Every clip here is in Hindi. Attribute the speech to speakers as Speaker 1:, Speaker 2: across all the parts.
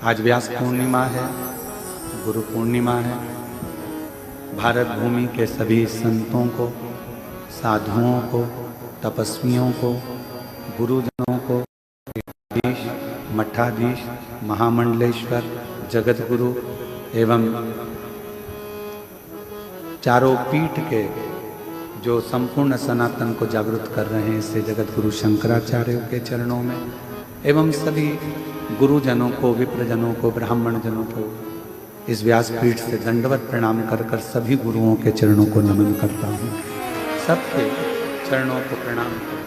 Speaker 1: आज व्यास पूर्णिमा है, गुरु पूर्णिमा है। भारत भूमि के सभी संतों को, साधुओं को, तपस्वियों को, गुरुजनों को, मठाधीश, महामंडलेश्वर, जगत गुरु एवं चारों पीठ के जो संपूर्ण सनातन को जागृत कर रहे हैं, इससे जगत गुरु शंकराचार्य के चरणों में एवं सभी गुरुजनों को, विप्रजनों को, ब्राह्मण जनों को इस व्यासपीठ से दंडवत प्रणाम कर कर सभी गुरुओं के चरणों को नमन करता हूँ। सबके चरणों को प्रणाम करता हूँ।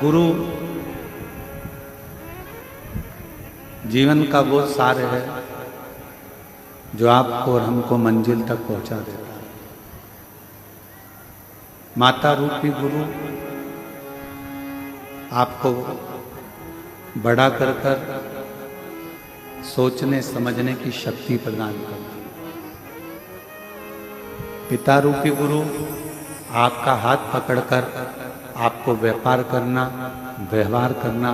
Speaker 1: गुरु जीवन का वो सार है जो आपको और हमको मंजिल तक पहुंचा देता है। माता रूपी गुरु आपको बड़ा कर कर सोचने समझने की शक्ति प्रदान करता है। पिता रूपी गुरु आपका हाथ पकड़कर आपको व्यापार करना, व्यवहार करना,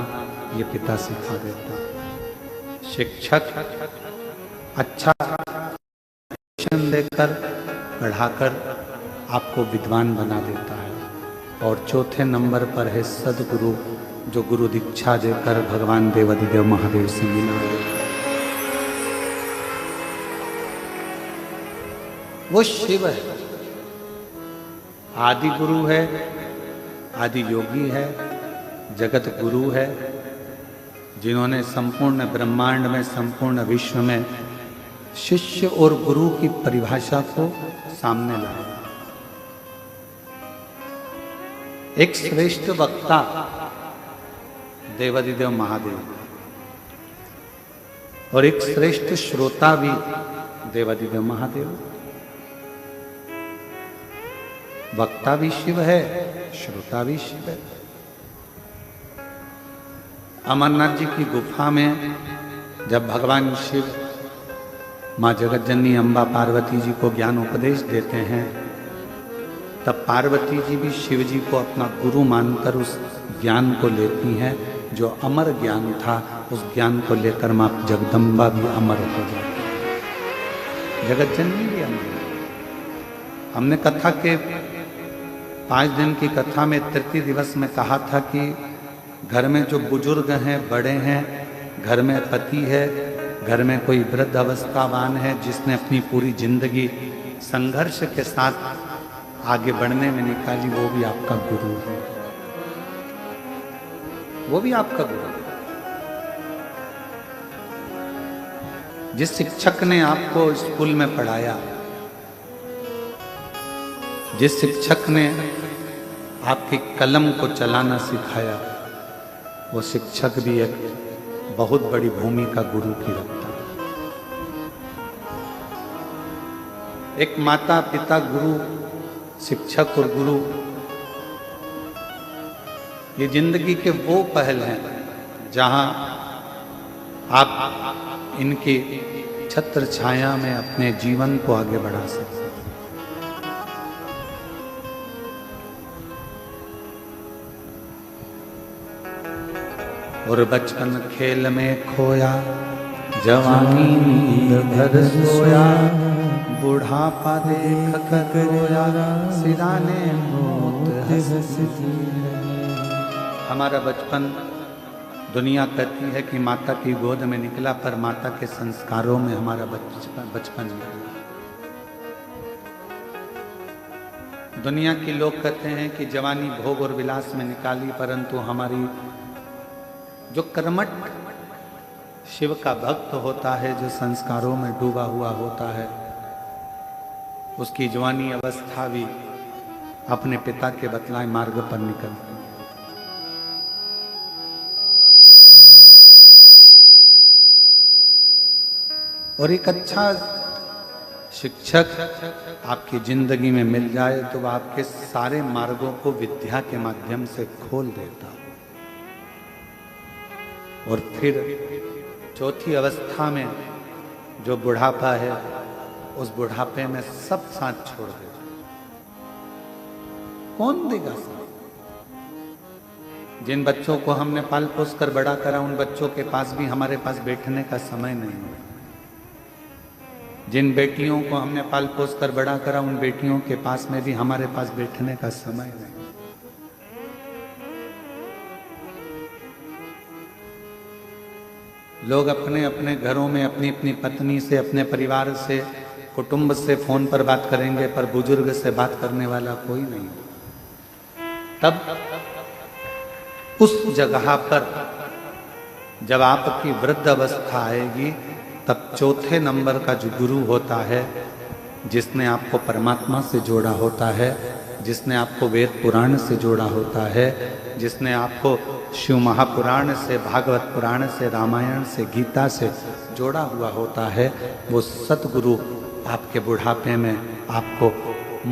Speaker 1: ये पिता सिखा देता है। शिक्षक अच्छा शिक्षण देकर, पढ़ाकर आपको विद्वान बना देता है। और चौथे नंबर पर है सदगुरु, जो गुरु दीक्षा देकर भगवान देवाधिदेव महादेव से मिला देता है। वो शिव है, आदि गुरु है, आदि योगी है, जगत गुरु है, जिन्होंने संपूर्ण ब्रह्मांड में, संपूर्ण विश्व में शिष्य और गुरु की परिभाषा को सामने लाया। एक श्रेष्ठ वक्ता देवाधिदेव महादेव और एक श्रेष्ठ श्रोता भी देवाधिदेव महादेव। वक्ता भी शिव है, श्रोता भी शिव है। अमरनाथ जी की गुफा में जब भगवान शिव माँ जगतजननी अम्बा पार्वती जी को ज्ञान उपदेश देते हैं, तब पार्वती जी भी शिव जी को अपना गुरु मानकर उस ज्ञान को लेती हैं, जो अमर ज्ञान था। उस ज्ञान को लेकर माँ जगदम्बा भी अमर हो जाती है, जगतजननी भी अमर। हमने कथा के 5 दिन की कथा में तृतीय दिवस में कहा था कि घर में जो बुजुर्ग हैं, बड़े हैं, घर में पति है, घर में कोई वृद्ध अवस्थावान है जिसने अपनी पूरी जिंदगी संघर्ष के साथ आगे बढ़ने में निकाली, वो भी आपका गुरु है। वो भी आपका गुरु है। जिस शिक्षक ने आपको स्कूल में पढ़ाया, जिस शिक्षक ने आपकी कलम को चलाना सिखाया, वो शिक्षक भी एक बहुत बड़ी भूमिका गुरु की रखता है। एक माता, पिता, गुरु, शिक्षक और गुरु, ये जिंदगी के वो पहल हैं जहां आप इनकी छत्र छाया में अपने जीवन को आगे बढ़ा सकते हैं। और बचपन खेल में खोया, जवानी नींद भर सोया, बुढ़ापा देख कर रोया, सिराने मौत हंसती है। हमारा बचपन, दुनिया कहती है कि माता की गोद में निकला, पर माता के संस्कारों में हमारा बचपन निकला। दुनिया के लोग कहते हैं कि जवानी भोग और विलास में निकाली, परंतु हमारी जो कर्मठ शिव का भक्त होता है, जो संस्कारों में डूबा हुआ होता है, उसकी जवानी अवस्था भी अपने पिता के बतलाए मार्ग पर निकलती है। और एक अच्छा शिक्षक आपकी जिंदगी में मिल जाए तो वह आपके सारे मार्गों को विद्या के माध्यम से खोल देता है। और फिर चौथी अवस्था में जो बुढ़ापा है, उस बुढ़ापे में सब साथ छोड़ देता। कौन देगा साथ? जिन बच्चों को हमने पाल पोस कर बड़ा करा, उन बच्चों के पास भी हमारे पास बैठने का समय नहीं है। जिन बेटियों को हमने पाल पोस कर बड़ा करा, उन बेटियों के पास में भी हमारे पास बैठने का समय नहीं। लोग अपने अपने घरों में अपनी अपनी पत्नी से, अपने परिवार से, कुटुंब से फोन पर बात करेंगे, पर बुजुर्ग से बात करने वाला कोई नहीं। तब उस जगह पर जब आपकी वृद्ध अवस्था आएगी, तब चौथे नंबर का जो गुरु होता है, जिसने आपको परमात्मा से जोड़ा होता है, जिसने आपको वेद पुराण से जोड़ा होता है, जिसने आपको शिव महापुराण से, भागवत पुराण से, रामायण से, गीता से जोड़ा हुआ होता है, वो सतगुरु आपके बुढ़ापे में आपको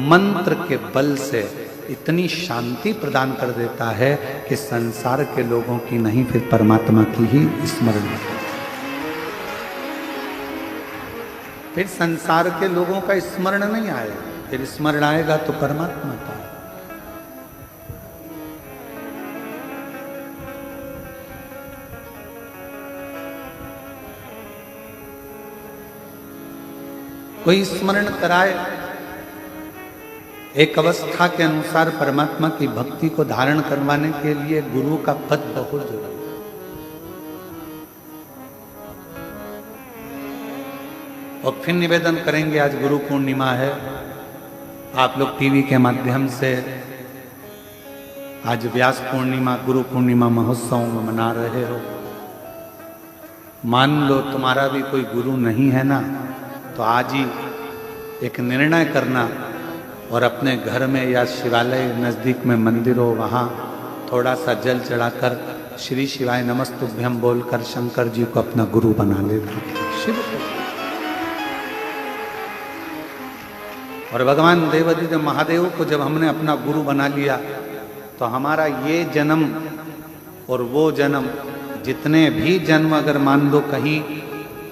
Speaker 1: मंत्र के बल से इतनी शांति प्रदान कर देता है कि संसार के लोगों की नहीं, फिर परमात्मा की ही स्मरण। फिर संसार के लोगों का स्मरण नहीं आएगा, फिर स्मरण आएगा तो परमात्मा का। कोई स्मरण कराए, एक अवस्था के अनुसार परमात्मा की भक्ति को धारण करवाने के लिए गुरु का पद बहुत जरूरी है। और फिर निवेदन करेंगे, आज गुरु पूर्णिमा है, आप लोग टीवी के माध्यम से आज व्यास पूर्णिमा, गुरु पूर्णिमा महोत्सव में मना रहे हो। मान लो तुम्हारा भी कोई गुरु नहीं है ना, तो आज ही एक निर्णय करना और अपने घर में या शिवालय नजदीक में मंदिर हो, वहाँ थोड़ा सा जल चढ़ाकर श्री शिवाय नमस्तुभ्यम बोलकर शंकर जी को अपना गुरु बना लेना। शिव और भगवान देवादिदेव महादेव को जब हमने अपना गुरु बना लिया, तो हमारा ये जन्म और वो जन्म, जितने भी जन्म अगर मान लो कहीं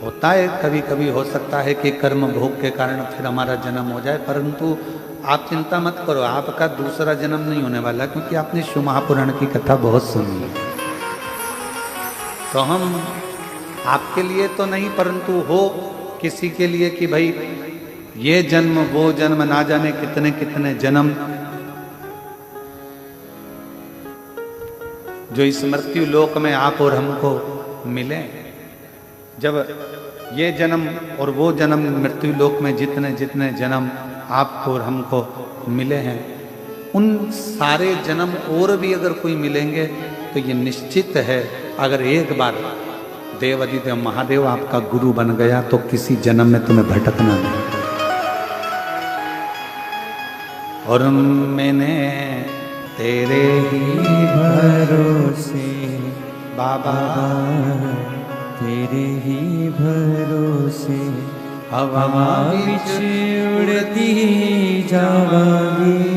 Speaker 1: होता है, कभी कभी हो सकता है कि कर्म भोग के कारण फिर हमारा जन्म हो जाए, परंतु आप चिंता मत करो, आपका दूसरा जन्म नहीं होने वाला, क्योंकि आपने शिव महापुराण की कथा बहुत सुनी है। तो हम आपके लिए तो नहीं, परंतु हो किसी के लिए कि भाई ये जन्म वो जन्म, ना जाने कितने कितने जन्म जो इस मृत्यु लोक में आप और हमको मिले। जब ये जन्म और वो जन्म, मृत्यु लोक में जितने जितने जन्म आपको और हमको मिले हैं, उन सारे जन्म और भी अगर कोई मिलेंगे तो ये निश्चित है, अगर एक बार देवादिदेव महादेव आपका गुरु बन गया तो किसी जन्म में तुम्हें भटकना नहीं। और मैंने तेरे ही भरोसे बाबा,
Speaker 2: तेरे ही भरोसे हवा विच उड़ती जावांगी,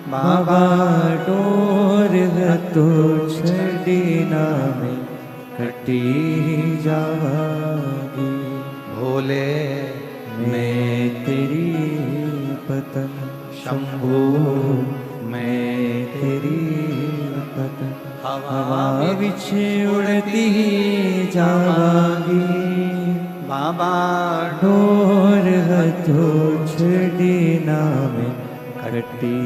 Speaker 2: बाबा डोर तो छड़ी ना में कटी जावांगी।
Speaker 1: भोले
Speaker 2: मैं तेरी पतन शंभू, मैं तेरी पतन हवा विच उड़ती जावांगी,
Speaker 1: बाबा
Speaker 2: डोर हथो छड़ी ना में कटी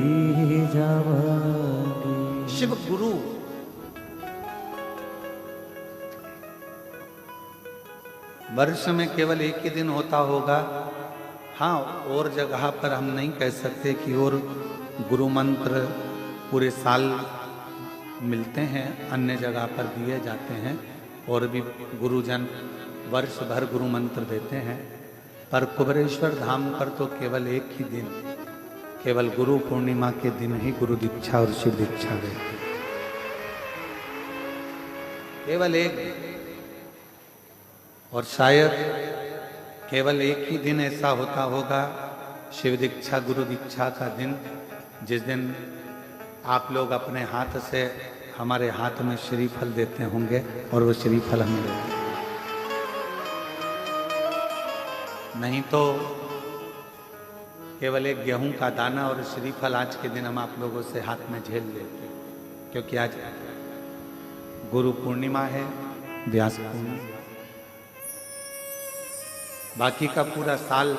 Speaker 2: जावांगी।
Speaker 1: शिव गुरु वर्ष में केवल एक ही दिन होता होगा। हाँ, और जगह पर हम नहीं कह सकते कि और गुरु मंत्र पूरे साल मिलते हैं, अन्य जगह पर दिए जाते हैं और भी गुरुजन वर्ष भर गुरु मंत्र देते हैं, पर कुबेरेश्वर धाम पर तो केवल एक ही दिन, केवल गुरु पूर्णिमा के दिन ही गुरु दीक्षा और शिव दीक्षा देते हैं, केवल एक। और शायद केवल एक ही दिन ऐसा होता होगा, शिव दीक्षा गुरु दीक्षा का दिन, जिस दिन आप लोग अपने हाथ से हमारे हाथ में श्रीफल देते होंगे और वो श्रीफल हम देते हैं। नहीं तो केवल एक गेहूं का दाना और श्रीफल आज के दिन हम आप लोगों से हाथ में झेल लेते, क्योंकि आज गुरु पूर्णिमा है, व्यास पूर्णिमा। बाकी का पूरा साल,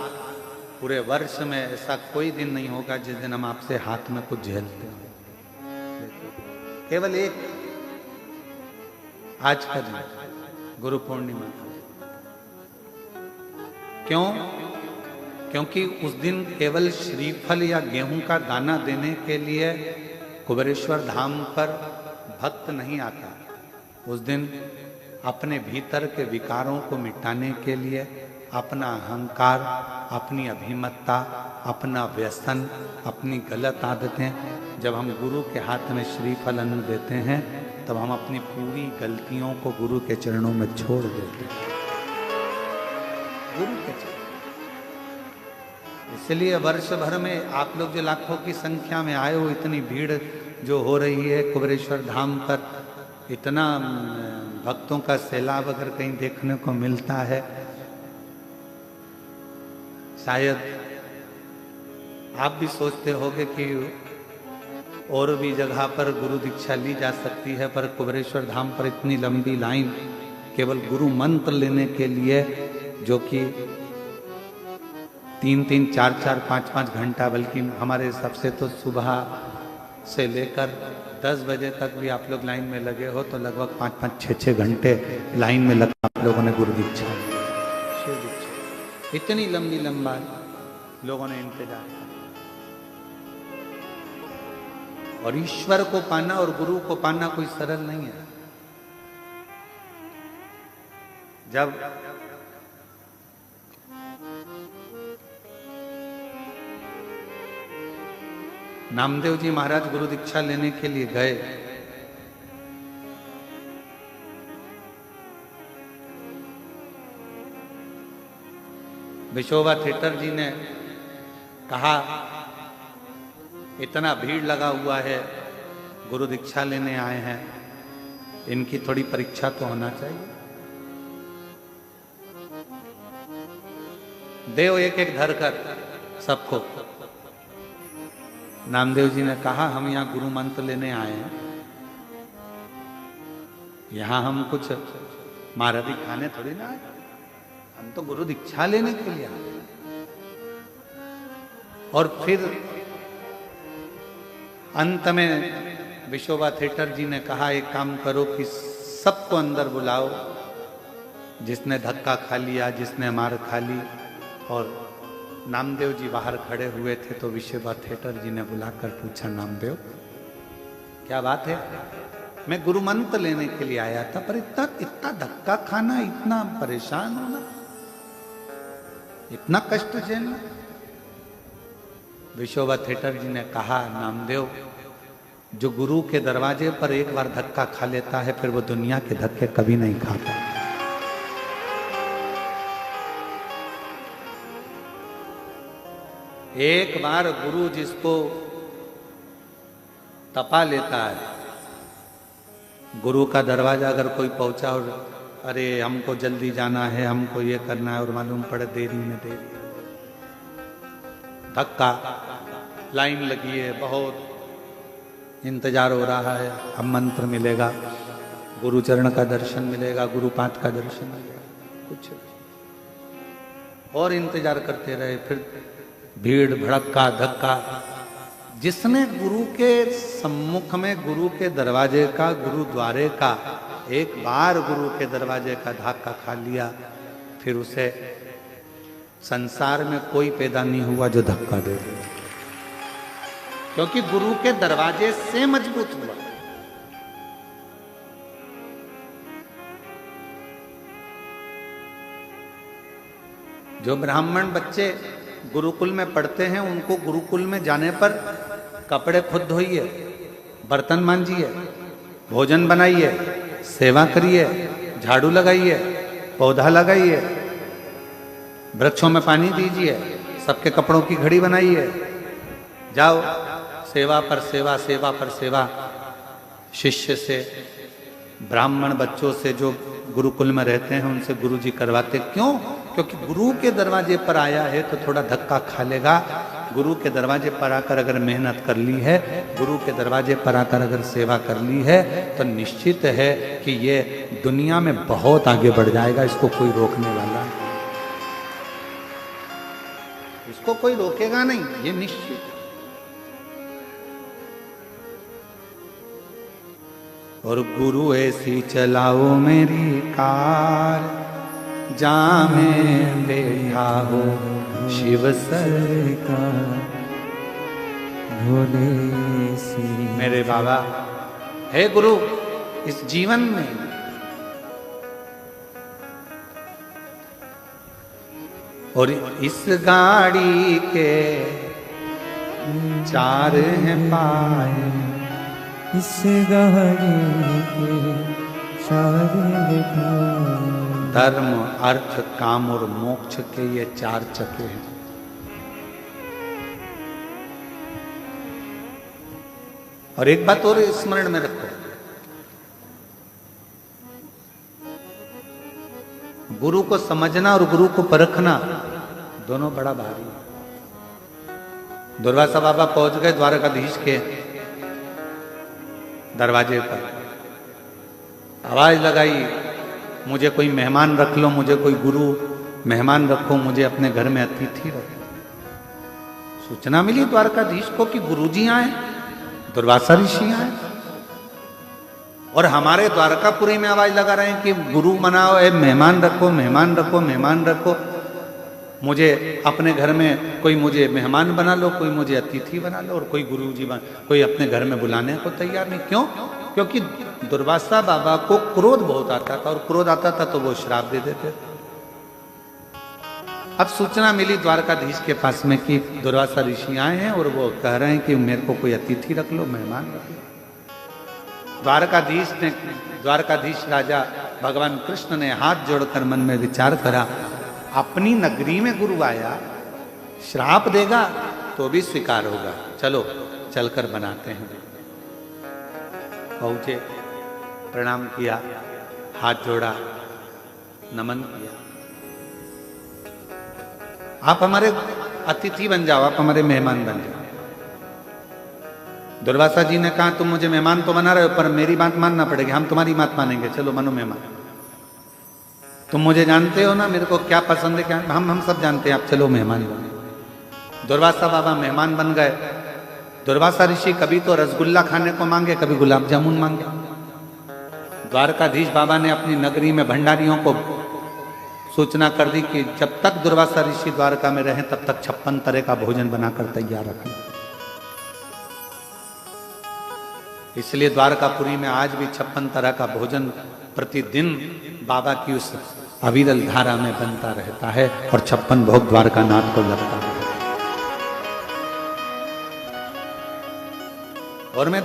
Speaker 1: पूरे वर्ष में ऐसा कोई दिन नहीं होगा जिस दिन हम आपसे हाथ में कुछ झेलते हो। केवल एक आज का दिन, गुरु पूर्णिमा। क्यों? क्योंकि उस दिन केवल श्रीफल या गेहूं का दाना देने के लिए कुबेरेश्वर धाम पर भक्त नहीं आता। उस दिन अपने भीतर के विकारों को मिटाने के लिए, अपना अहंकार, अपनी अभिमत्ता, अपना व्यसन, अपनी गलत आदतें, जब हम गुरु के हाथ में श्रीफल अन्न देते हैं तब हम अपनी पूरी गलतियों को गुरु के चरणों में छोड़ देते हैं। गुरु के चरण। इसलिए वर्ष भर में आप लोग जो लाखों की संख्या में आए हो, इतनी भीड़ जो हो रही है कुबेरेश्वर धाम पर, इतना भक्तों का सैलाब अगर कहीं देखने को मिलता है, शायद आप भी सोचते होंगे कि और भी जगह पर गुरु दीक्षा ली जा सकती है, पर कुबेरेश्वर धाम पर इतनी लंबी लाइन केवल गुरु मंत्र लेने के लिए, जो कि 3-3, 4-4, 5-5 घंटा, बल्कि हमारे सबसे तो सुबह से लेकर 10 बजे तक भी आप लोग लाइन में लगे हो, तो लगभग 5-5, 6-6 घंटे लाइन में लगा आप लोगों ने गुरु दीक्षा ली। शिव दीक्षा इतनी लंबी लंबा लोगों ने इंतजार किया। और ईश्वर को पाना और गुरु को पाना कोई सरल नहीं है। जब नामदेव जी महाराज गुरु दीक्षा लेने के लिए गए, विशोबा थिएटर जी ने कहा, इतना भीड़ लगा हुआ है, गुरु दीक्षा लेने आए हैं, इनकी थोड़ी परीक्षा तो होना चाहिए। देव एक एक धर कर सबको। नामदेव जी ने कहा, हम यहाँ गुरु मंत्र लेने आए हैं, यहाँ हम कुछ महारथी खाने थोड़ी ना आए, हम तो गुरु दीक्षा लेने के लिए आए। और फिर अंत में विशोबा थिएटर जी ने कहा, एक काम करो कि सबको अंदर बुलाओ, जिसने धक्का खा लिया, जिसने मार खा ली। और नामदेव जी बाहर खड़े हुए थे, तो विशोबा थिएटर जी ने बुलाकर पूछा, नामदेव क्या बात है? मैं गुरु मंत्र लेने के लिए आया था, पर इतना धक्का खाना, इतना परेशान होना, इतना कष्ट झेलना। विशोबा थिएटर जी ने कहा, नामदेव, जो गुरु के दरवाजे पर एक बार धक्का खा लेता है, फिर वो दुनिया के धक्के कभी नहीं खाता। एक बार गुरु जिसको तपा लेता है, गुरु का दरवाजा अगर कोई पहुंचा और अरे हमको जल्दी जाना है, हमको ये करना है, और मालूम पड़े देरी में देरी, धक्का, लाइन लगी है, बहुत इंतजार हो रहा है, अब मंत्र मिलेगा, गुरु चरण का दर्शन मिलेगा, गुरु पाद का दर्शन मिलेगा, कुछ और इंतजार करते रहे। फिर भीड़ भड़का धक्का। जिसने गुरु के सम्मुख में, गुरु के दरवाजे का, गुरु द्वारे का एक बार गुरु के दरवाजे का धक्का खा लिया, फिर उसे संसार में कोई पैदा नहीं हुआ जो धक्का दे दे, क्योंकि गुरु के दरवाजे से मजबूत हुआ। जो ब्राह्मण बच्चे गुरुकुल में पढ़ते हैं, उनको गुरुकुल में जाने पर कपड़े खुद धोइए, बर्तन मांजिए, भोजन बनाइए, सेवा करिए, झाड़ू लगाइए, पौधा लगाइए, वृक्षों में पानी दीजिए, सबके कपड़ों की घड़ी बनाइए, जाओ सेवा पर सेवा, सेवा पर सेवा। शिष्य से, ब्राह्मण बच्चों से जो गुरुकुल में रहते हैं, उनसे गुरुजी करवाते। क्यों? क्योंकि गुरु के दरवाजे पर आया है तो थोड़ा धक्का खा लेगा, गुरु के दरवाजे पर आकर अगर मेहनत कर ली है, गुरु के दरवाजे पर आकर अगर सेवा कर ली है, तो निश्चित है कि ये दुनिया में बहुत आगे बढ़ जाएगा। इसको कोई रोकने वाला नहीं, इसको कोई रोकेगा नहीं, ये निश्चित। और गुरु ऐसी चलाओ मेरी कार, जहाँ में बैठा हो शिव सरकार।
Speaker 2: भोले सी
Speaker 1: मेरे बाबा, हे गुरु, इस जीवन में और इस गाड़ी के चार हैं पाए,
Speaker 2: इस गाड़ी के सारे पाए।
Speaker 1: धर्म अर्थ काम और मोक्ष के ये चार चक्के हैं। और एक बात और स्मरण में रखो, गुरु को समझना और गुरु को परखना दोनों बड़ा भारी है। दुर्वासा बाबा पहुंच गए द्वारकाधीश के दरवाजे पर, आवाज लगाई, मुझे कोई मेहमान रख लो, मुझे कोई गुरु मेहमान रखो, मुझे अपने घर में अतिथि रखो। सूचना मिली द्वारकाधीश को कि गुरुजी आए, दुर्वासा ऋषि आए, और हमारे द्वारकापुरी में आवाज लगा रहे हैं कि गुरु मनाओ, मेहमान रखो, मेहमान रखो, मेहमान रखो। मुझे अपने घर में कोई मुझे मेहमान बना लो, कोई मुझे अतिथि बना लो, और कोई गुरुजी कोई अपने घर में बुलाने को तैयार नहीं। क्यों? क्योंकि दुर्वासा बाबा को क्रोध बहुत आता था, और क्रोध आता था तो वो श्राप दे देते। अब सूचना मिली द्वारकाधीश के पास में कि दुर्वासा ऋषि आए हैं और वो कह रहे हैं कि मेरे को कोई अतिथि रख लो, मेहमान रख लो। द्वारकाधीश राजा भगवान कृष्ण ने हाथ जोड़कर मन में विचार करा, अपनी नगरी में गुरु आया, श्राप देगा तो भी स्वीकार होगा, चलो चलकर बनाते हैं। पहुंचे, प्रणाम किया, हाथ जोड़ा, नमन किया। आप हमारे अतिथि बन जाओ, आप हमारे मेहमान बन जाओ। दुर्वासा जी ने कहा, तुम मुझे मेहमान तो बना रहे हो, पर मेरी बात मानना पड़ेगी, हम तुम्हारी बात मानेंगे, चलो मानो मेहमान। तुम मुझे जानते हो ना, मेरे को क्या पसंद है क्या, हम सब जानते हैं, आप चलो मेहमान बनो। दुर्वासा बाबा मेहमान बन गए। दुर्वासा ऋषि कभी तो रसगुल्ला खाने को मांगे, कभी गुलाब जामुन मांगे। द्वारकाधीश बाबा ने अपनी नगरी में भंडारियों को सूचना कर दी कि जब तक दुर्वासा ऋषि द्वारका में रहें तब तक 56 तरह का भोजन बनाकर तैयार रखें। इसलिए द्वारकापुरी में आज भी 56 तरह का भोजन प्रतिदिन बाबा की उस अविरल धारा में बनता रहता है, और 56 भोग द्वारकानाथ को लगता है। और मैं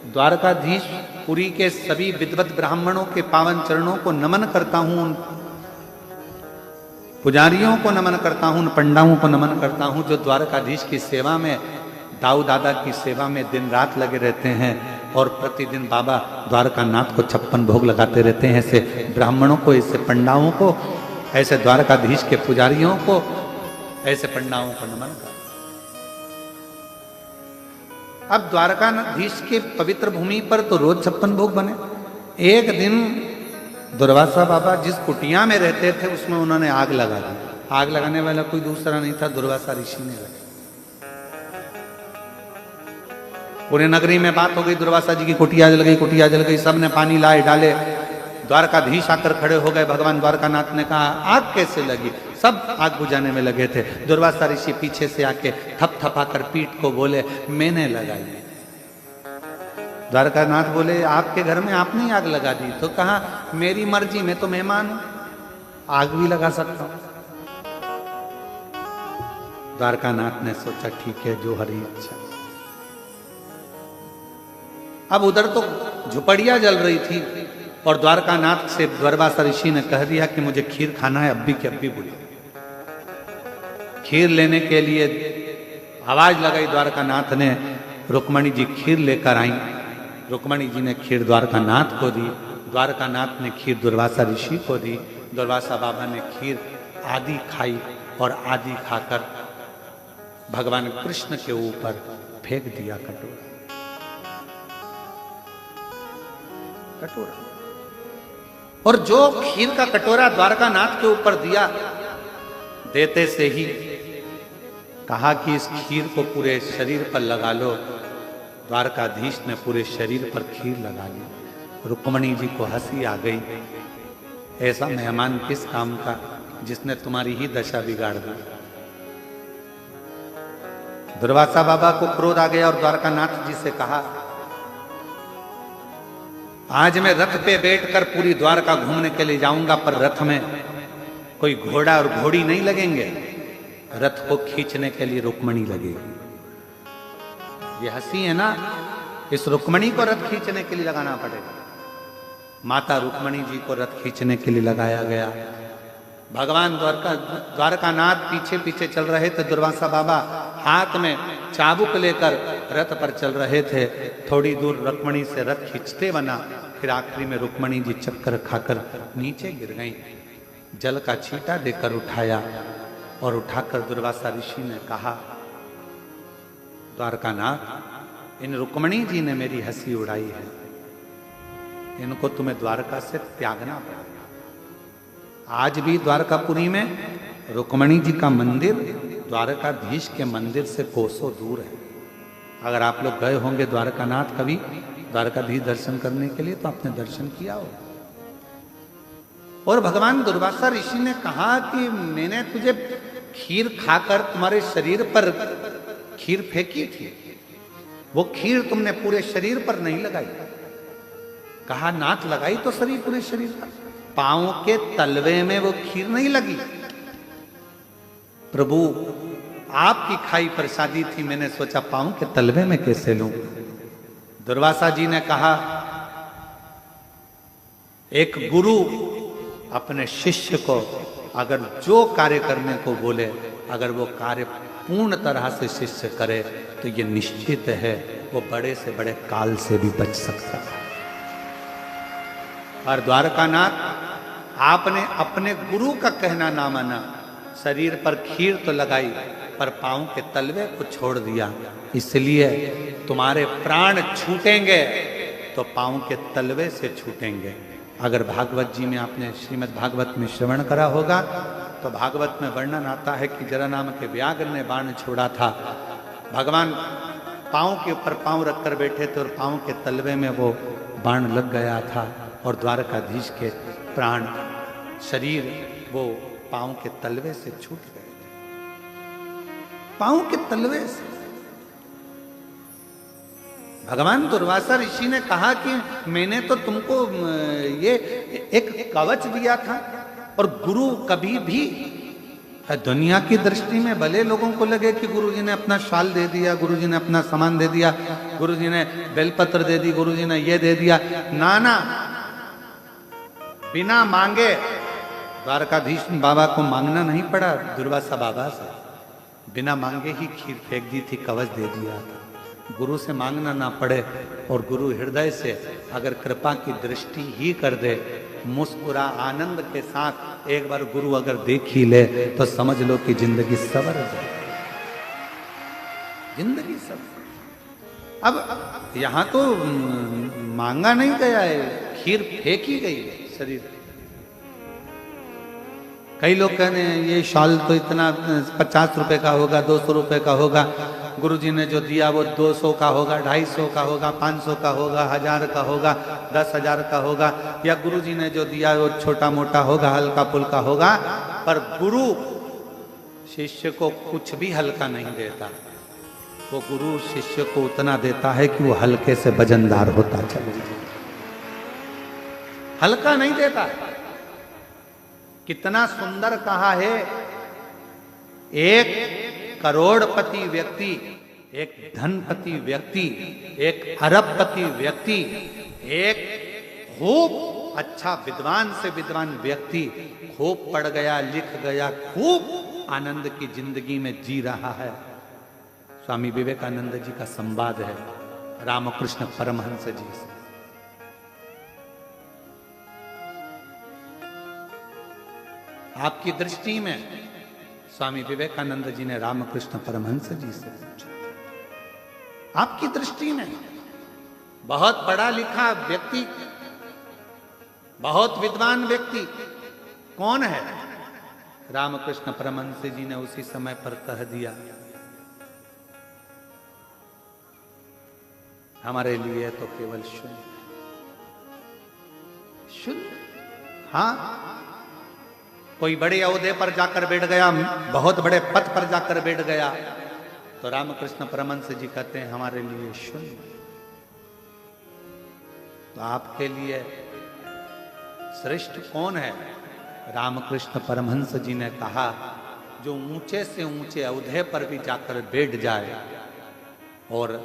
Speaker 1: द्वारकाधीश पुरी के सभी विद्वत ब्राह्मणों के पावन चरणों को नमन करता हूं, उन पुजारियों को नमन करता हूं, उन पंडाओं को नमन करता हूं जो द्वारकाधीश की सेवा में, दाऊ दादा की सेवा में दिन रात लगे रहते हैं, और प्रतिदिन बाबा द्वारकानाथ को 56 भोग लगाते रहते हैं। ऐसे ब्राह्मणों को, ऐसे पंडाओं को, ऐसे द्वारकाधीश के पुजारियों को, ऐसे पंडाओं को नमन करता। अब द्वारकाधीश के पवित्र भूमि पर तो रोज 56 भोग बने। एक दिन दुर्वासा बाबा जिस कुटिया में रहते थे उसमें उन्होंने आग लगा दी। आग लगाने वाला कोई दूसरा नहीं था, दुर्वासा ऋषि ने लगा। पूरे नगरी में बात हो गई, दुर्वासा जी की कुटिया जल गई, कुटिया जल गई। सबने पानी लाए डाले, द्वारकाधीश आकर खड़े हो गए। भगवान द्वारकानाथ ने कहा, आग कैसे लगी? सब आग बुझाने में लगे थे। दुर्वासा ऋषि पीछे से आके थपथपाकर पीठ को बोले, मैंने लगाई। द्वारकानाथ बोले, आपके घर में आपने ही आग लगा दी? तो कहा, मेरी मर्जी, मैं तो मेहमान हूं, आग भी लगा सकता हूं। द्वारकानाथ ने सोचा, ठीक है, जो हरी इच्छा। अब उधर तो झुपड़िया जल रही थी, और द्वारकानाथ से दुर्वासा ऋषि ने कह दिया कि मुझे खीर खाना है, अभी के अभी बुलाओ। खीर लेने के लिए आवाज लगाई द्वारकानाथ ने, रुक्मणी जी खीर लेकर आई। रुक्मणी जी ने खीर द्वारकानाथ को दी, द्वारकानाथ ने खीर दुर्वासा ऋषि को दी। दुर्वासा बाबा ने खीर आधी खाई, और आधी खाकर भगवान कृष्ण के ऊपर फेंक दिया कटोरा। और जो खीर का कटोरा द्वारकानाथ के ऊपर दिया, देते से ही कहा कि इस खीर को पूरे शरीर पर लगा लो। द्वारकाधीश ने पूरे शरीर पर खीर लगा ली। रुक्मणी जी को हंसी आ गई, ऐसा मेहमान किस काम का जिसने तुम्हारी ही दशा बिगाड़ दी। दुर्वासा बाबा को क्रोध आ गया और द्वारकानाथ जी से कहा, आज मैं रथ पे बैठकर पूरी द्वारका घूमने के लिए जाऊंगा, पर रथ में कोई घोड़ा और घोड़ी नहीं लगेंगे, रथ को खींचने के लिए रुक्मणी लगेगी। ये हंसी है ना, इस रुक्मणी को रथ खींचने के लिए लगाना पड़ेगा। माता रुक्मणी जी को रथ खींचने के लिए लगाया गया। भगवान द्वारकानाथ पीछे पीछे चल रहे थे। दुर्वासा बाबा हाथ में चाबुक लेकर रथ पर चल रहे थे। थोड़ी दूर रुक्मणी से रथ खींचते बना, फिर आखिरी में रुक्मणी जी चक्कर खाकर नीचे गिर गई। जल का छींटा देकर उठाया और उठाकर दुर्वासा ऋषि ने कहा, द्वारकानाथ, इन रुक्मणी जी ने मेरी हंसी उड़ाई है, इनको तुम्हें द्वारका से त्यागना पड़ा। आज भी द्वारकापुरी में रुक्मणी जी का मंदिर द्वारकाधीश के मंदिर से कोसों दूर है। अगर आप लोग गए होंगे द्वारकानाथ कभी द्वारकाधीश दर्शन करने के लिए, तो आपने दर्शन किया हो। और भगवान दुर्वासा ऋषि ने कहा कि मैंने तुझे खीर खाकर तुम्हारे शरीर पर खीर फेंकी थी, वो खीर तुमने पूरे शरीर पर नहीं लगाई। कहा, नाथ लगाई तो शरीर पूरे शरीर पर, पांव के तलवे में वो खीर नहीं लगी। प्रभु, आपकी खाई प्रसादी थी, मैंने सोचा पांव के तलवे में कैसे लूं। दुर्वासा जी ने कहा, एक गुरु अपने शिष्य को अगर जो कार्य करने को बोले, अगर वो कार्य पूर्ण तरह से शिष्य करे, तो ये निश्चित है वो बड़े से बड़े काल से भी बच सकता है। और द्वारकानाथ, आपने अपने गुरु का कहना ना माना, शरीर पर खीर तो लगाई पर पांव के तलवे को छोड़ दिया, इसलिए तुम्हारे प्राण छूटेंगे तो पांव के तलवे से छूटेंगे। अगर भागवत जी में आपने श्रीमद् भागवत में श्रवण करा होगा तो भागवत में वर्णन आता है कि जरा नाम के व्याघ्र ने बाण छोड़ा था। भगवान पांव के ऊपर पांव रखकर बैठे थे और पांव के तलवे में वो बाण लग गया था और द्वारकाधीश के प्राण शरीर वो पांव के तलवे से छूट गए थे। पांव के तलवे से भगवान दुर्वासा ऋषि ने कहा कि मैंने तो तुमको ये एक कवच दिया था, और गुरु कभी भी दुनिया की दृष्टि में भले लोगों को लगे कि गुरुजी ने अपना शाल दे दिया, गुरुजी ने अपना सामान दे दिया, गुरुजी ने बेलपत्र दे दी, गुरुजी ने ये दे दिया, ना, बिना मांगे द्वारकाधीश बाबा को मांगना नहीं पड़ा। दुर्वासा बाबा से बिना मांगे ही खीर फेंक दी थी, कवच दे दिया था। गुरु से मांगना ना पड़े और गुरु हृदय से अगर कृपा की दृष्टि ही कर दे, मुस्कुरा आनंद के साथ एक बार गुरु अगर देख ही ले, तो समझ लो कि जिंदगी सवर जाए, जिंदगी सवर। अब यहां तो मांगा नहीं गया है, खीर फेंकी गई है शरीर। कई लोग कहने ये शॉल तो इतना 50 रुपए का होगा, 200 रुपए का होगा, गुरुजी ने जो दिया वो 200 का होगा, 250 का होगा, 500 का होगा, 1000 का होगा, 10,000 का होगा, या गुरुजी ने जो दिया वो छोटा मोटा होगा, हल्का फुल्का होगा। पर गुरु शिष्य को कुछ भी हल्का नहीं देता, वो गुरु शिष्य को उतना देता है कि वो हल्के से वजनदार होता चले जाए, हल्का नहीं देता। कितना सुंदर कहा है, एक करोड़पति व्यक्ति, एक धनपति व्यक्ति, एक अरबपति व्यक्ति, एक खूब अच्छा विद्वान से विद्वान व्यक्ति खूब पढ़ गया, लिख गया, खूब आनंद की जिंदगी में जी रहा है। स्वामी विवेकानंद जी का संवाद है रामकृष्ण परमहंस जी से। आपकी दृष्टि में स्वामी विवेकानंद जी ने रामकृष्ण परमहंस जी से पूछा, आपकी दृष्टि में बहुत पढ़ा लिखा व्यक्ति, बहुत विद्वान व्यक्ति कौन है? रामकृष्ण परमहंस जी ने उसी समय पर कह दिया, हमारे लिए तो केवल शून्य। शून्य? हाँ, कोई बड़े ओहदे पर जाकर बैठ गया, बहुत बड़े पद पर जाकर बैठ गया, तो रामकृष्ण परमहंस जी कहते हैं हमारे लिए शून्य। तो आपके लिए श्रेष्ठ कौन है? रामकृष्ण परमहंस जी ने कहा, जो ऊंचे से ऊंचे ओहदे पर भी जाकर बैठ जाए और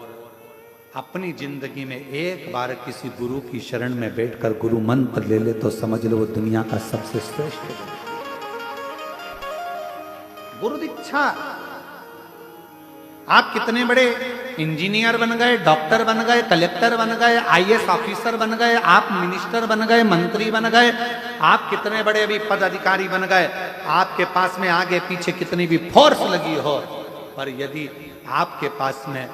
Speaker 1: अपनी जिंदगी में एक बार किसी गुरु की शरण में बैठकर गुरु मंत्र ले ले तो समझ लो वो दुनिया का सबसे श्रेष्ठ है। गुरु दीक्षा। आप कितने बड़े इंजीनियर बन गए, डॉक्टर बन गए, कलेक्टर बन गए, आईएएस ऑफिसर बन गए, आप मिनिस्टर बन गए, मंत्री बन गए, आप कितने बड़े भी पदाधिकारी बन गए, आपके पास में आगे पीछे कितनी भी फोर्स लगी हो, पर यदि आपके पास में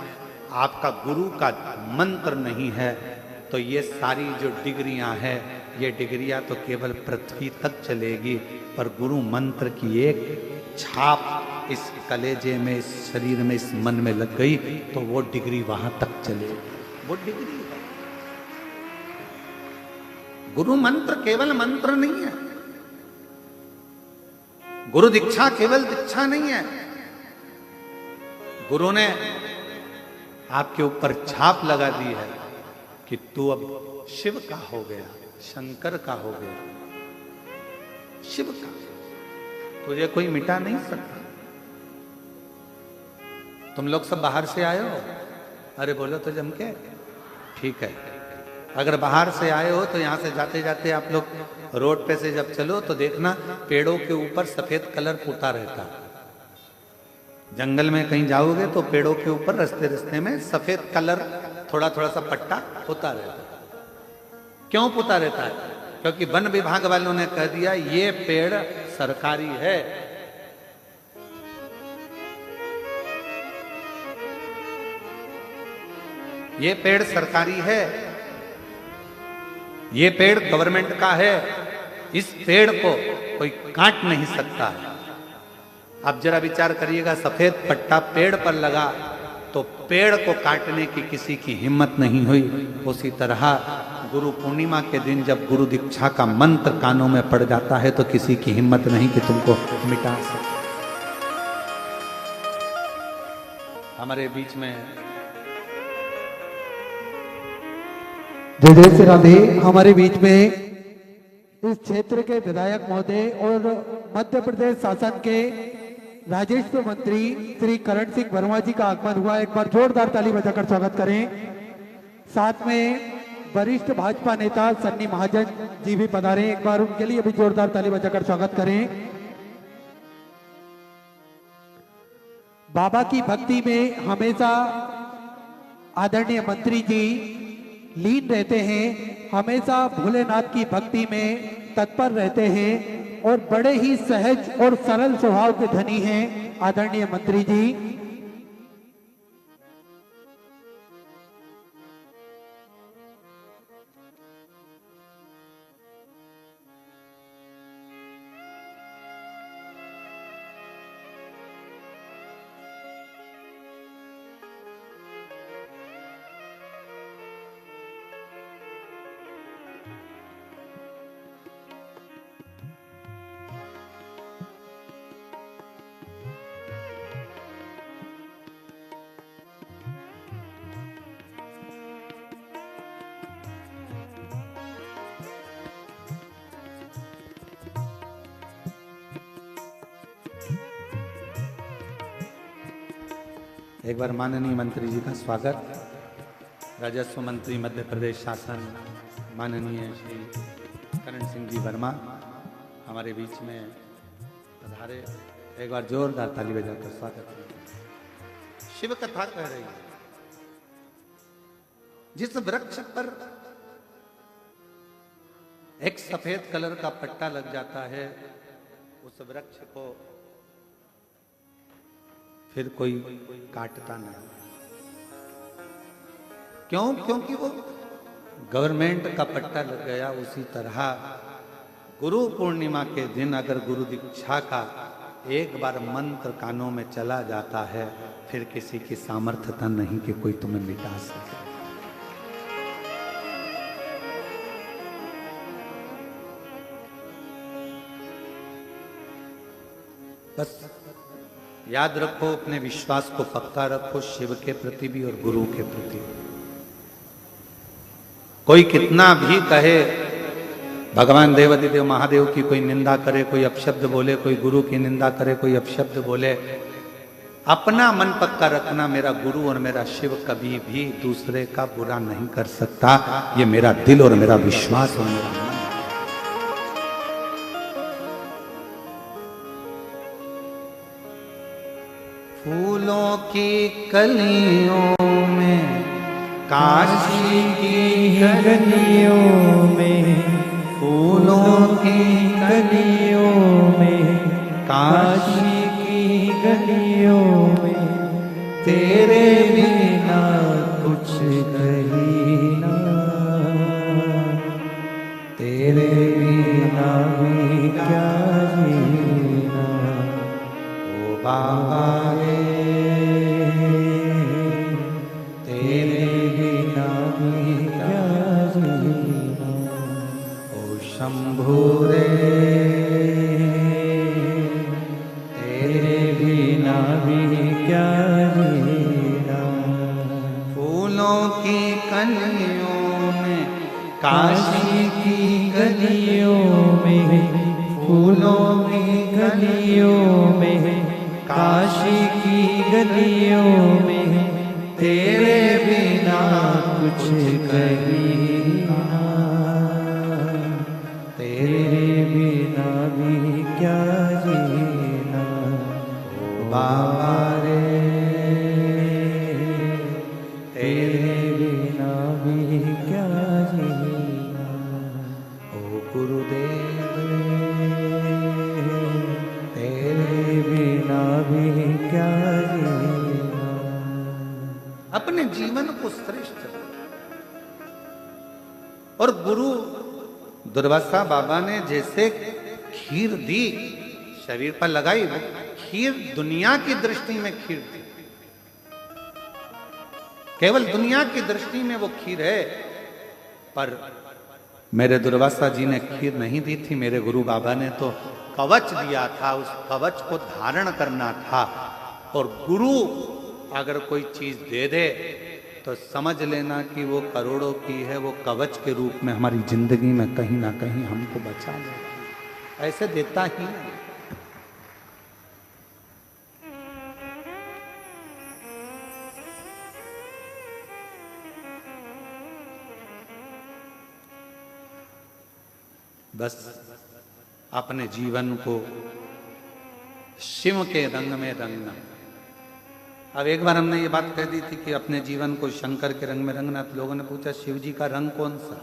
Speaker 1: आपका गुरु का मंत्र नहीं है तो ये सारी जो डिग्रियां हैं, ये डिग्रियां तो केवल पृथ्वी तक चलेगी, पर गुरु मंत्र की एक छाप इस कलेजे में, इस शरीर में, इस मन में लग गई तो वो डिग्री वहां तक चलेगी। वो डिग्री है। गुरु मंत्र केवल मंत्र नहीं है, गुरु दीक्षा केवल दीक्षा नहीं है। गुरु ने आपके ऊपर छाप लगा दी है कि तू अब शिव का हो गया, शंकर का हो गया, शिव का, तुझे कोई मिटा नहीं सकता। तुम लोग सब बाहर से आए हो? अरे बोलो तो जम के। ठीक है, अगर बाहर से आए हो तो यहां से जाते जाते आप लोग रोड पे से जब चलो तो देखना पेड़ों के ऊपर सफेद कलर पुता रहता है। जंगल में कहीं जाओगे तो पेड़ों के ऊपर रास्ते रास्ते में सफेद कलर थोड़ा थोड़ा सा पट्टा होता रहता है। क्यों पुता रहता है? क्योंकि वन विभाग वालों ने कह दिया ये पेड़ सरकारी है। ये पेड़ सरकारी है, ये पेड़ गवर्नमेंट का है, इस पेड़ को कोई काट नहीं सकता है। अब जरा विचार करिएगा, सफेद पट्टा पेड़ पर लगा तो पेड़ को काटने की किसी की हिम्मत नहीं हुई। उसी तरह गुरु पूर्णिमा के दिन जब गुरु दीक्षा का मंत्र कानों में पड़ जाता है तो किसी की हिम्मत नहीं कि तुमको मिटा सके। हमारे बीच में
Speaker 3: जय जय श्री राधे। हमारे बीच में इस क्षेत्र के विधायक महोदय और मध्य प्रदेश शासन के राजस्व मंत्री श्री करण सिंह वर्मा जी का आगमन हुआ। एक बार जोरदार ताली बजाकर स्वागत करें। साथ में वरिष्ठ भाजपा नेता सन्नी महाजन जी भी पधारे, एक बार उनके लिए भी जोरदार ताली बजाकर स्वागत करें। बाबा की भक्ति में हमेशा आदरणीय मंत्री जी लीन रहते हैं, हमेशा भोलेनाथ की भक्ति में तत्पर रहते हैं और बड़े ही सहज और सरल स्वभाव के धनी हैं आदरणीय मंत्री जी।
Speaker 1: एक बार माननीय मंत्री जी का स्वागत। राजस्व मंत्री मध्य प्रदेश शासन माननीय श्री करण सिंह जी वर्मा हमारे बीच में पधारे। एक बार जोरदार ताली बजाकर स्वागत करें। शिव कथा कह रही है, जिस वृक्ष पर एक सफेद कलर का पट्टा लग जाता है उस वृक्ष को फिर कोई काटता नहीं। क्यों? क्योंकि वो गवर्नमेंट का पट्टा लग गया। उसी तरह गुरु पूर्णिमा के दिन अगर गुरु दीक्षा का एक बार मंत्र कानों में चला जाता है, फिर किसी की सामर्थ्यता नहीं कि कोई तुम्हें मिटा सके। बस याद रखो, अपने विश्वास को पक्का रखो, शिव के प्रति भी और गुरु के प्रति। कोई कितना भी कहे, भगवान देवाधिदेव महादेव की कोई निंदा करे, कोई अपशब्द बोले, कोई गुरु की निंदा करे, कोई अपशब्द बोले, अपना मन पक्का रखना, मेरा गुरु और मेरा शिव कभी भी दूसरे का बुरा नहीं कर सकता। ये मेरा दिल और मेरा विश्वास और मेरा मन। फूलों की कलियों में, काशी की
Speaker 2: गलियों में,
Speaker 1: फूलों की
Speaker 2: गलियों में, काशी की गलियों में, तेरे बिना कुछ कहीं ना, तेरे बिना भी क्या जीना,
Speaker 1: ओ बाबा रे,
Speaker 2: तेरे बिना भी क्या जीना,
Speaker 1: ओ शंभू रे,
Speaker 2: तेरे बिना भी क्या जीना।
Speaker 1: फूलों की कलियों में,
Speaker 2: काशी की गलियों में, फूलों की गलियों में, काशी की गलियों में, तेरे बिना कुछ कहीं ना, तेरे बिना भी क्या जीना, बाबा रे, तेरे बिना भी क्या जीना,
Speaker 1: ओ गुरुदेव,
Speaker 2: तेरे बिना भी क्या जीना।
Speaker 1: अपने जीवन को श्रेष्ठ और गुरु दुर्वासा बाबा ने जैसे खीर दी, शरीर पर लगाई, वो खीर दुनिया की दृष्टि में खीर थी, केवल दुनिया की दृष्टि में वो खीर है। पर मेरे दुर्वासा जी ने खीर नहीं दी थी, मेरे गुरु बाबा ने तो कवच दिया था, उस कवच को धारण करना था। और गुरु अगर कोई चीज दे दे तो समझ लेना कि वो करोड़ों की है, वो कवच के रूप में हमारी जिंदगी में कहीं ना कहीं हमको बचा ले, ऐसे देता ही है। बस अपने जीवन को शिव के रंग में रंगना। अब एक बार हमने ये बात कह दी थी कि अपने जीवन को शंकर के रंग में रंगना, तो लोगों ने पूछा शिव जी का रंग कौन सा?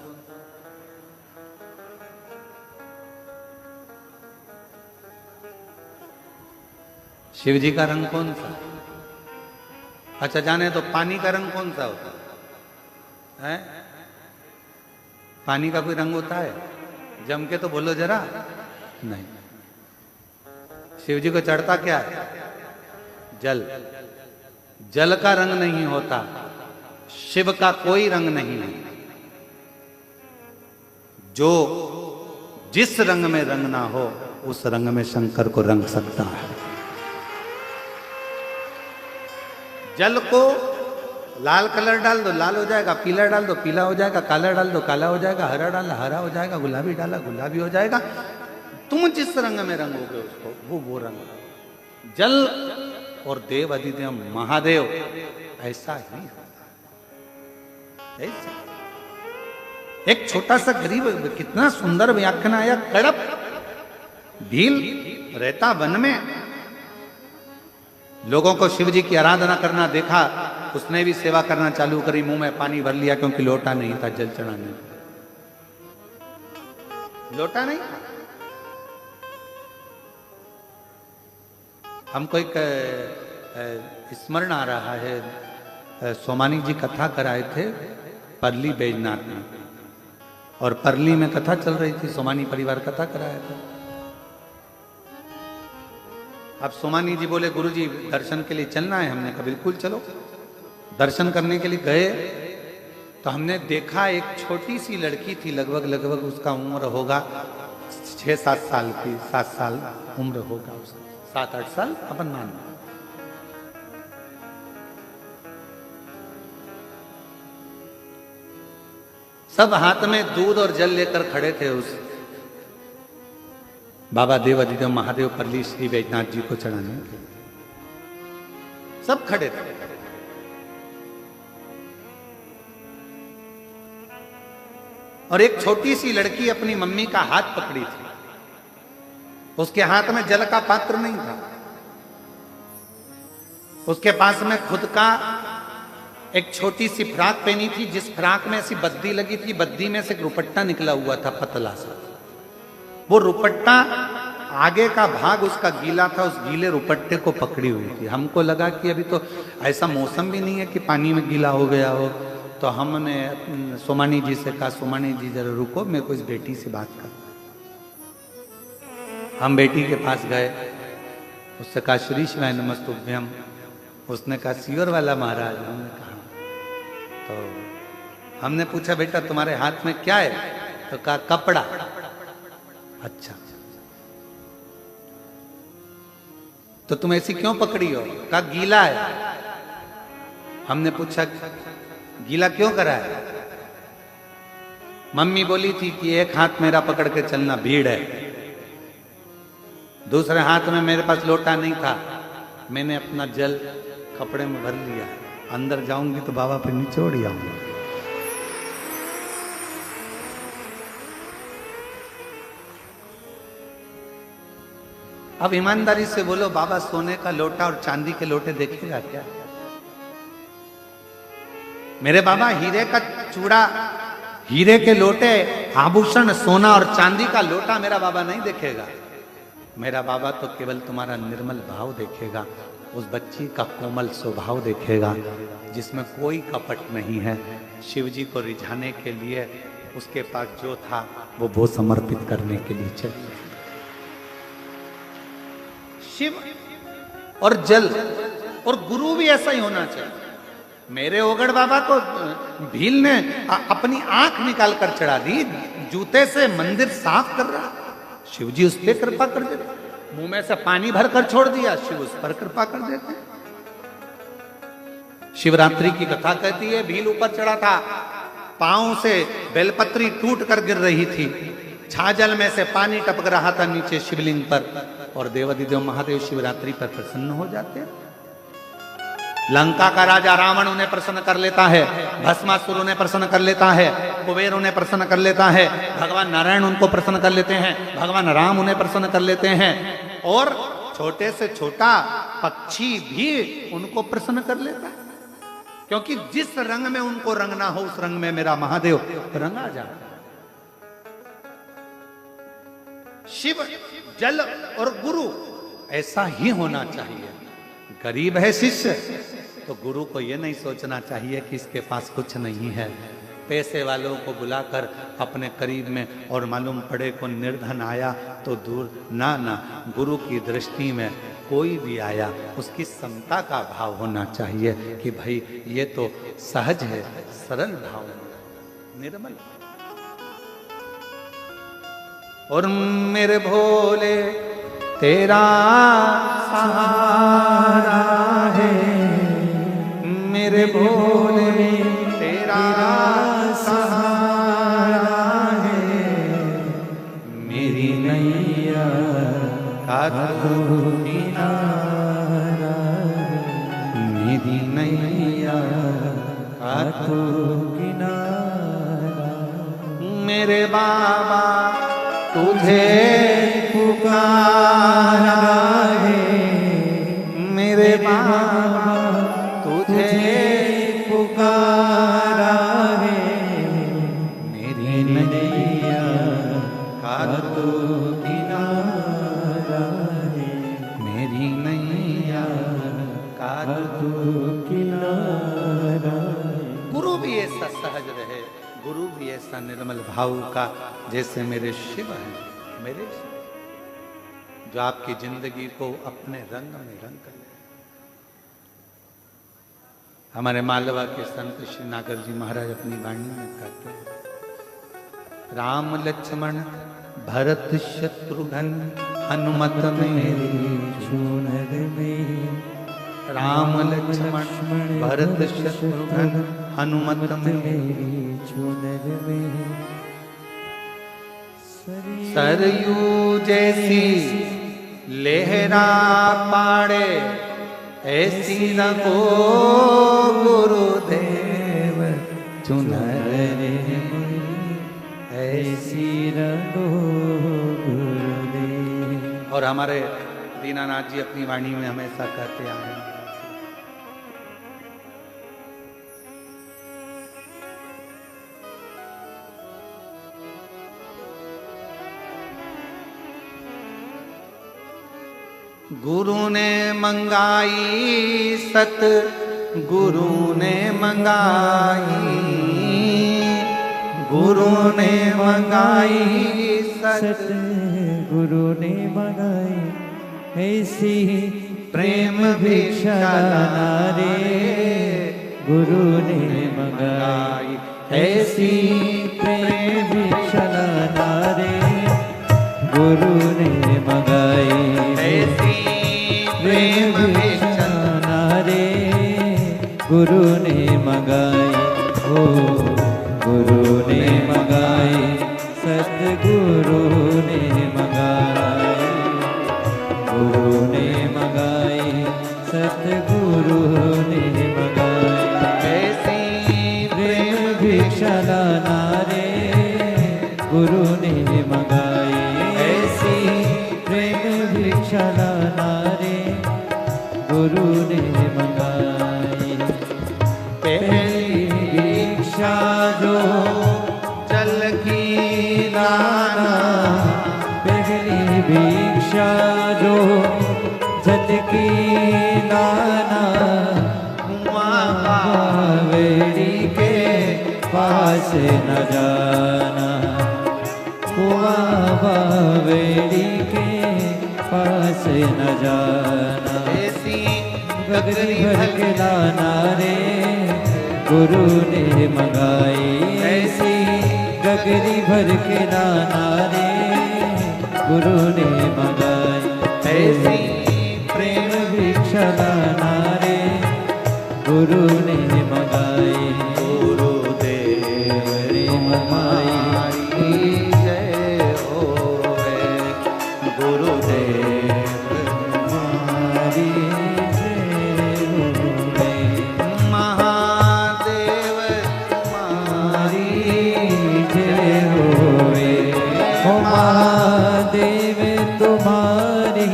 Speaker 1: शिव जी का रंग कौन सा? अच्छा जाने तो पानी का रंग कौन सा होता है? पानी का कोई रंग होता है? जम के तो बोलो जरा। नहीं। शिव जी को चढ़ता क्या है? जल। जल का रंग नहीं होता, शिव का कोई रंग नहीं है। जो जिस रंग में रंगना हो उस रंग में शंकर को रंग सकता है। जल को लाल कलर डाल दो लाल हो जाएगा, पीला डाल दो पीला हो जाएगा, काला डाल दो काला हो जाएगा, हरा डाला हरा हो जाएगा, गुलाबी डाला गुलाबी हो जाएगा। तुम जिस रंग में रंगोगे उसको वो रंग। जल और देव अधिदेव महादेव ऐसा ही ऐसा। एक छोटा सा गरीब, कितना सुंदर व्याख्यान आया। कड़प भील रहता वन में, लोगों को शिव जी की आराधना करना देखा, उसने भी सेवा करना चालू करी। मुंह में पानी भर लिया क्योंकि लोटा नहीं था जल चढ़ाने, लोटा नहीं था। हमको एक स्मरण आ रहा है, सोमानी जी कथा कराए थे परली बैजनाथ में, और परली में कथा चल रही थी, सोमानी परिवार कथा कराया था। अब सोमानी जी बोले गुरुजी दर्शन के लिए चलना है। हमने कहा बिल्कुल चलो। दर्शन करने के लिए गए तो हमने देखा एक छोटी सी लड़की थी, लगभग उसका उम्र होगा 6-7 साल की, 7 साल उम्र होगा उसका, 7-8 साल अपन मान। सब हाथ में दूध और जल लेकर खड़े थे उस बाबा देवाधिदेव महादेव परली श्री बैजनाथ जी को चढ़ाने के, सब खड़े थे। और एक छोटी सी लड़की अपनी मम्मी का हाथ पकड़ी थी, उसके हाथ में जल का पात्र नहीं था, उसके पास में खुद का एक छोटी सी फ्राक पहनी थी, जिस फ्राक में ऐसी बद्दी लगी थी, बद्दी में से एक रुपट्टा निकला हुआ था पतला सा। वो रुपट्टा आगे का भाग उसका गीला था, उस गीले रुपट्टे को पकड़ी हुई थी। हमको लगा कि अभी तो ऐसा मौसम भी नहीं है कि पानी में गीला हो गया हो, तो हमने सोमानी जी से कहा सोमानी जी जरा रुको, मेरे को इस बेटी से बात कर। हम बेटी के पास गए, उससे कहा श्री शिवाय नमस्तुभ्यम। उसने कहा सीवर वाला महाराज। हमने कहा, तो हमने पूछा बेटा तुम्हारे हाथ में क्या है? तो कहा कपड़ा। अच्छा, तो तुम ऐसी क्यों पकड़ी हो? कहा गीला है। हमने पूछा गीला क्यों करा है? मम्मी बोली थी कि एक हाथ मेरा पकड़ के चलना, भीड़ है, दूसरे हाथ में मेरे पास लोटा नहीं था, मैंने अपना जल कपड़े में भर लिया, अंदर जाऊंगी तो बाबा पे निचोड़ आऊंगी। अब ईमानदारी से बोलो, बाबा सोने का लोटा और चांदी के लोटे देखेगा क्या? मेरे बाबा हीरे का चूड़ा, हीरे के लोटे, आभूषण, सोना और चांदी का लोटा मेरा बाबा नहीं देखेगा। मेरा बाबा तो केवल तुम्हारा निर्मल भाव देखेगा, उस बच्ची का कोमल स्वभाव देखेगा जिसमें कोई कपट नहीं है। शिव जी को रिझाने के लिए उसके पास जो था वो समर्पित करने के लिए चली। शिव और जल और गुरु भी ऐसा ही होना चाहिए। मेरे ओगड़ बाबा को भील ने अपनी आंख निकाल कर चढ़ा दी, जूते से मंदिर साफ कर रहा, शिव जी उस पर कृपा कर देते। मुंह में से पानी भरकर छोड़ दिया, शिव उस पर कृपा कर देते। शिवरात्रि की कथा कहती है, भील ऊपर चढ़ा था, पांव से बेलपत्री टूट कर गिर रही थी, छाजल में से पानी टपक रहा था नीचे शिवलिंग पर, और देवाधिदेव महादेव शिवरात्रि पर प्रसन्न हो जाते हैं। लंका का राजा रावण उन्हें प्रसन्न कर लेता है, भस्मासुर उन्हें प्रसन्न कर लेता है, कुबेर उन्हें प्रसन्न कर लेता है, भगवान नारायण उनको प्रसन्न कर लेते हैं, भगवान राम उन्हें प्रसन्न कर लेते हैं, और छोटे से छोटा पक्षी भी उनको प्रसन्न कर लेता है, क्योंकि जिस रंग में उनको रंगना हो उस रंग में मेरा महादेव रंगा जाए। शिव, जल और गुरु ऐसा ही होना चाहिए। गरीब है शिष्य तो गुरु को यह नहीं सोचना चाहिए कि इसके पास कुछ नहीं है। पैसे वालों को बुलाकर अपने करीब में, और मालूम पड़े को निर्धन आया तो दूर, ना ना, गुरु की दृष्टि में कोई भी आया उसकी समता का भाव होना चाहिए कि भाई ये तो सहज है, सरल भाव, निर्मल। और मेरे भोले तेरा सहारा है, मेरे भोले तेरा सहारा है, मेरी नैया का तू किनारा, मेरी नैया का तू किनारा। मेरे बाबा तुझे पुकारा है, मेरे बाबा तुझे पुकारा है, मेरी नैया का तू किनारा है, मेरी नैया का भाव का, जैसे मेरे शिव हैं, मेरे शिव, जो आपकी जिंदगी को अपने रंग में रंग कर ले। हमारे मालवा के संत श्री नागर जी महाराज अपनी वाणी में कहते हैं, राम लक्ष्मण भरत शत्रुघ्न हनुमत मेरी
Speaker 2: चूनर में,
Speaker 1: राम लक्ष्मण भरत शत्रुघ्न हनुमत मेरी
Speaker 2: चूनर में,
Speaker 1: सरयू जैसी लहरा पाड़े ऐसी रखो गुरुदेव चुनर
Speaker 2: ऐसी रंगो गुरुदेव।
Speaker 1: और हमारे दीनानाथ जी अपनी वाणी में हमेशा कहते आए हैं, गुरु ने मंगाई सत गुरु ने मंगाई, गुरु ने मंगाई सत
Speaker 2: गुरु ने मंगाई ऐसी
Speaker 1: प्रेम भिक्षा
Speaker 2: रे, गुरु ने मंगाई ऐसी प्रेम भिक्षा रे, गुरु ने मंगाई
Speaker 1: ऐसी प्रेम भिक्षा
Speaker 2: रे, गुरु ने मंगाई ओ गुरु ने मंगाई, सतगुरु ने मंगाई, गुरु ने मंगाई, सतगुरु ने मंगाई
Speaker 1: ऐसी
Speaker 2: प्रेम भिक्षा रे, गुरु ने मंगाई ऐसी प्रेम भिक्षा रे, गुरु ने मंगाई। पहली भिक्षा जो
Speaker 1: जल की लाना,
Speaker 2: पहली भिक्षा जो जल की लाना, बावड़ी के पास न जाना, बावड़ी के पास न जाना,
Speaker 1: ऐसी
Speaker 2: गगरी भर के लाना रे, गुरु ने मंगाई ऐसी गगरी भर के लाना रे, गुरु ने मंगाई ऐसी प्रेम भिक्षा लाना रे, गुरु ने मंगाई। गुरुदेव रे मंगाई
Speaker 1: जय होवे, गुरुदेव
Speaker 2: हमारी जय होवे,
Speaker 1: महादेव
Speaker 2: हमारी जय होवे, ओ महादेव तुम्हारी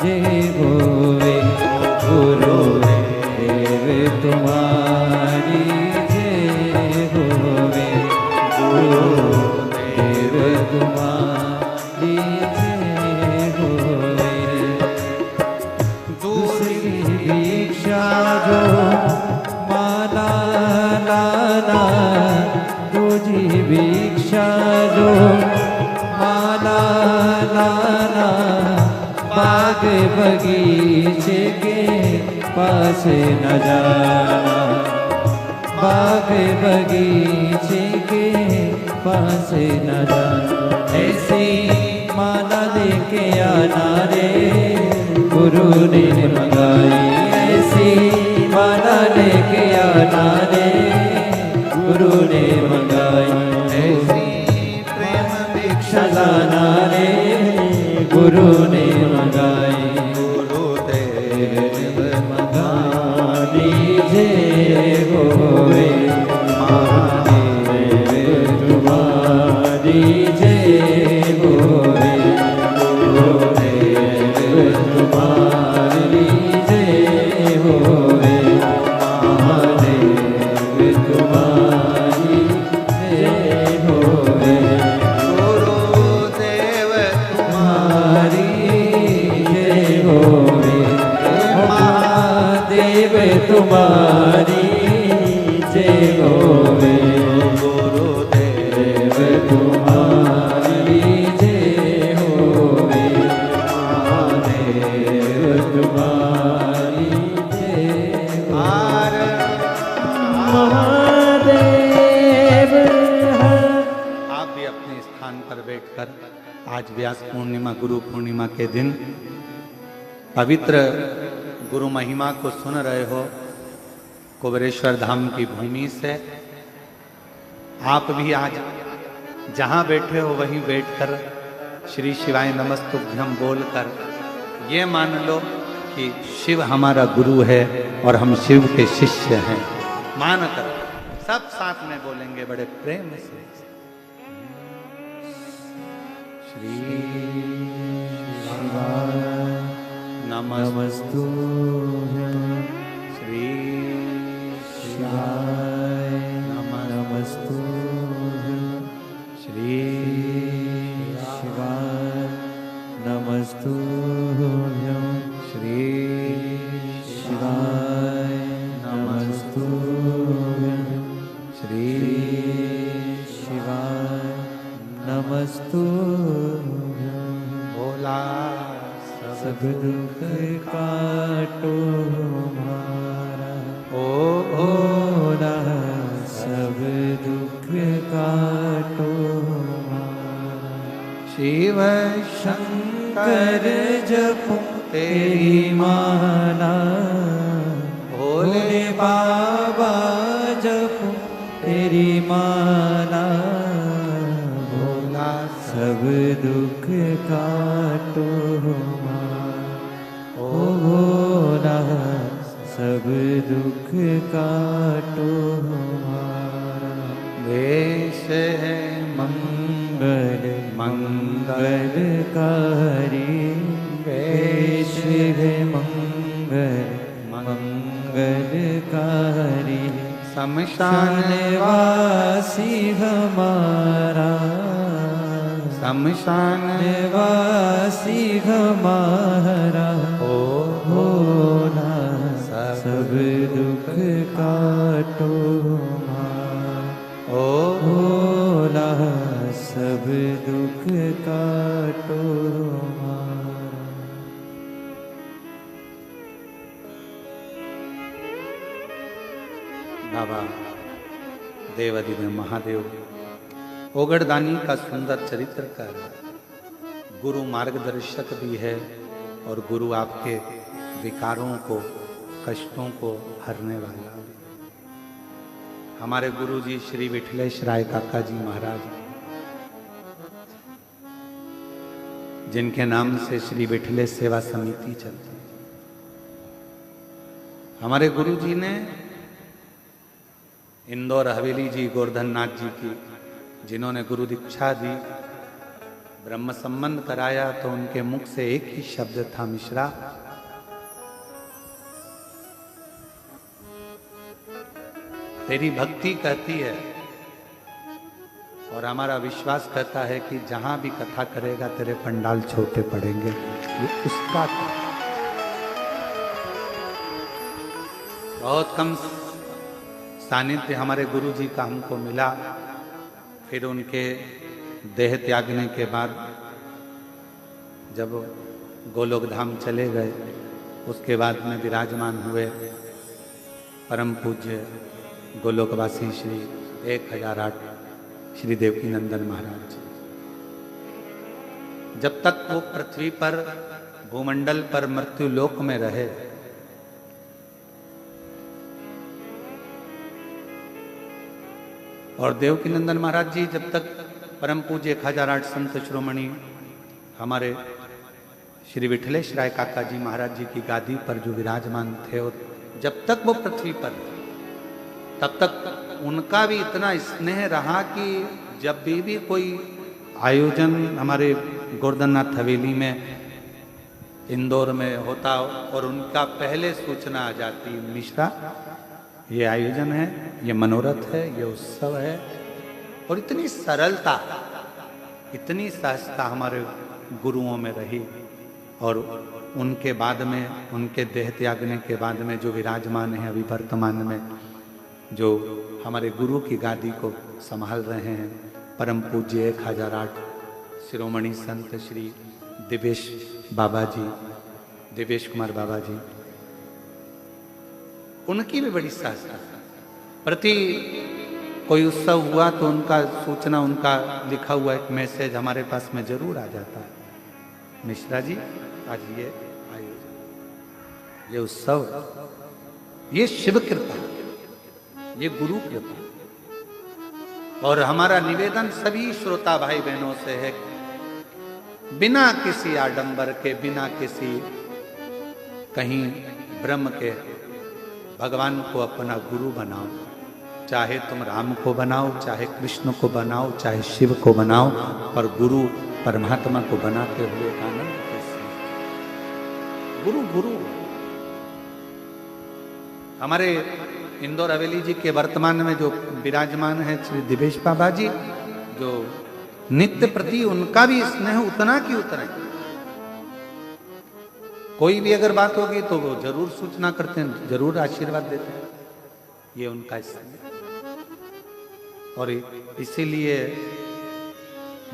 Speaker 2: जय होवे, गुरुदेव तुम्हारी जय होवे, गुरुदेव तुम्हारी जय होवे। दूसरी भिक्षा जो माला लाना, दूजी भिक्षा जो माला लाना, बाग बगीचे के पास न जाना, बाग बगीचे के पास न जाना, ऐसी माला लेके आना रे, गुरु ने मंगाई ऐसी माला लेके आना रे, गुरु ने मंगाई ऐसी
Speaker 1: प्रेम
Speaker 2: भिक्षा लाना रे, गुरु ने मंगाई।
Speaker 1: गुरुदेव
Speaker 2: मंगाई जय होवे, महादेव तुम्हारी जय होवे, गुरुदेव तुम्हारी जय होवे, महादेव तुम्हारी जय होवे,
Speaker 1: गुरुदेव
Speaker 2: तुम्हारी
Speaker 1: स्थान पर बैठकर आज व्यास पूर्णिमा गुरु पूर्णिमा के दिन पवित्र गुरु महिमा को सुन रहे हो कुबेरेश्वर धाम की भूमि से। आप भी आज जहां बैठे हो वहीं बैठकर श्री शिवाय नमस्तुभ्यम बोलकर ये मान लो कि शिव हमारा गुरु है और हम शिव के शिष्य हैं। मानकर सब साथ में बोलेंगे बड़े प्रेम से। श्री शिवाय
Speaker 2: नमस्तुभ्यं
Speaker 1: श्री
Speaker 2: शिवाय नमस्तुभ्यं
Speaker 1: श्री
Speaker 2: शिवाय नमस्तुभ्यं
Speaker 1: श्री
Speaker 2: शिवाय नमस्तुभ्यं
Speaker 1: श्री
Speaker 2: शिवाय नमस्तुभ्यं
Speaker 1: भोला
Speaker 2: सब दुख काटो हमारा
Speaker 1: ओ
Speaker 2: भोला सब दुख काटो हमारा
Speaker 1: शिव
Speaker 2: शंकर जपो तेरी माला भोले बाबा जपो तेरी माला
Speaker 1: भोला
Speaker 2: सब दुख काटो हमारा ओ भोला सब दुख काटो हमारा
Speaker 1: वेश है
Speaker 2: मंगल
Speaker 1: मंगलकारी
Speaker 2: वेश है मंगल मंगलकारी
Speaker 1: शमशान
Speaker 2: वासी हमारा
Speaker 1: शमशान
Speaker 2: वासी हमारा
Speaker 1: ओ
Speaker 2: भोला
Speaker 1: सब
Speaker 2: सब दुख काटो हमारा
Speaker 1: ओ
Speaker 2: भोला सब दुख काटो हमारा।
Speaker 1: बाबा देवादिदेव महादेव ओगड़दानी का सुंदर चरित्र कर गुरु मार्गदर्शक भी है और गुरु आपके विकारों को कष्टों को हरने वाला भी। हमारे गुरु जी श्री विठलेश राय काका जी महाराज जिनके नाम से श्री विठलेश सेवा समिति चलती है। हमारे गुरु जी ने इंदौर हवेली जी गोवर्धन नाथ जी की जिन्होंने गुरु दीक्षा दी ब्रह्म संबंध कराया तो उनके मुख से एक ही शब्द था मिश्रा। तेरी भक्ति कहती है और हमारा विश्वास कहता है कि जहां भी कथा करेगा तेरे पंडाल छोटे पड़ेंगे। ये उसका था। बहुत कम सानिध्य हमारे गुरु जी का हमको मिला। फिर उनके देह त्यागने के बाद जब गोलोक धाम चले गए उसके बाद में विराजमान हुए परम पूज्य गोलोकवासी श्री 1008 श्री देवकी नंदन महाराज जी। जब तक वो पृथ्वी पर भूमंडल पर मृत्यु लोक में रहे और देवकी नंदन महाराज जी जब तक परम पूज्य 1008 संत शिरोमणि हमारे श्री विठलेश राय काका जी महाराज जी की गादी पर जो विराजमान थे और जब तक वो पृथ्वी पर तब तक उनका भी इतना स्नेह रहा कि जब भी कोई आयोजन हमारे गोवर्धननाथ हवेली में इंदौर में होता और उनका पहले सूचना आ जाती मिश्रा ये आयोजन है, ये मनोरथ है, ये उत्सव है। और इतनी सरलता इतनी सहजता हमारे गुरुओं में रही और उनके बाद में उनके देह त्यागने के बाद में जो विराजमान है अभी वर्तमान में जो हमारे गुरु की गादी को संभाल रहे हैं परम पूज्य 1008 शिरोमणि संत श्री दिवेश बाबा जी, दिवेश कुमार बाबा जी, उनकी भी बड़ी सहजता। प्रति कोई उत्सव हुआ तो उनका सूचना, उनका लिखा हुआ एक मैसेज हमारे पास में जरूर आ जाता है, मिश्रा जी आज ये आयोजन, ये उत्सव, ये शिव कृपा, ये गुरु कृपा। और हमारा निवेदन सभी श्रोता भाई बहनों से है, बिना किसी आडंबर के, बिना किसी कहीं भ्रम के भगवान को अपना गुरु बनाओ। चाहे तुम राम को बनाओ, चाहे कृष्ण को बनाओ, चाहे शिव को बनाओ, पर गुरु परमात्मा को बनाते हुए आनंद कैसे। गुरु गुरु हमारे इंदौर हवेली जी के वर्तमान में जो विराजमान है श्री दिवेश बाबा जी, जो नित्य प्रति उनका भी स्नेह उतना की उतना। कोई भी अगर बात होगी तो वो जरूर सूचना करते हैं, जरूर आशीर्वाद देते हैं, ये उनका स्नेह। और इसीलिए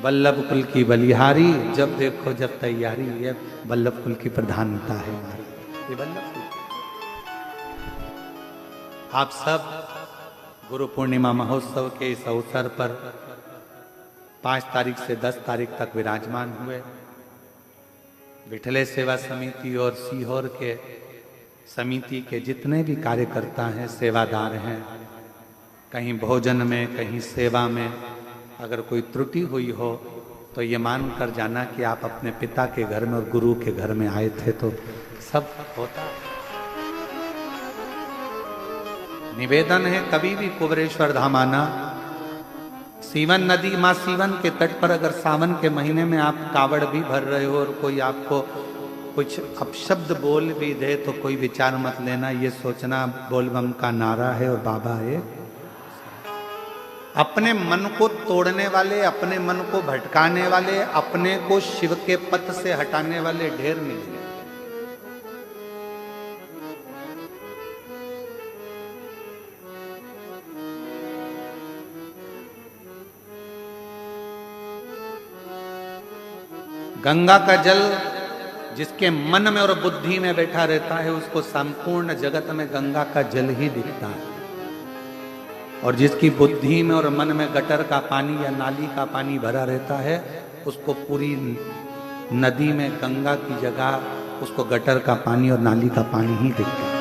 Speaker 1: वल्लभ कुल की बलिहारी, जब देखो जब तैयारी, ये वल्लभ कुल की प्रधानता है हमारी, ये वल्लभ कुल। आप सब गुरु पूर्णिमा महोत्सव के इस अवसर पर 5 तारीख से 10 तारीख तक विराजमान हुए। विठले सेवा समिति और सीहोर के समिति के जितने भी कार्यकर्ता हैं, सेवादार हैं, कहीं भोजन में, कहीं सेवा में अगर कोई त्रुटि हुई हो तो ये मान कर जाना कि आप अपने पिता के घर में और गुरु के घर में आए थे, तो सब होता। निवेदन है, कभी भी कुबरेश्वर धाम आना। सीवन नदी, माँ सीवन के तट पर अगर सावन के महीने में आप कावड़ भी भर रहे हो और कोई आपको कुछ अपशब्द बोल भी दे तो कोई विचार मत लेना, ये सोचना बोलबम का नारा है और बाबा है। अपने मन को तोड़ने वाले, अपने मन को भटकाने वाले, अपने को शिव के पथ से हटाने वाले ढेर मिलेंगे। गंगा का जल जिसके मन में और बुद्धि में बैठा रहता है, उसको संपूर्ण जगत में गंगा का जल ही दिखता है। और जिसकी बुद्धि में और मन में गटर का पानी या नाली का पानी भरा रहता है, उसको पूरी नदी में गंगा की जगह उसको गटर का पानी और नाली का पानी ही दिखता है।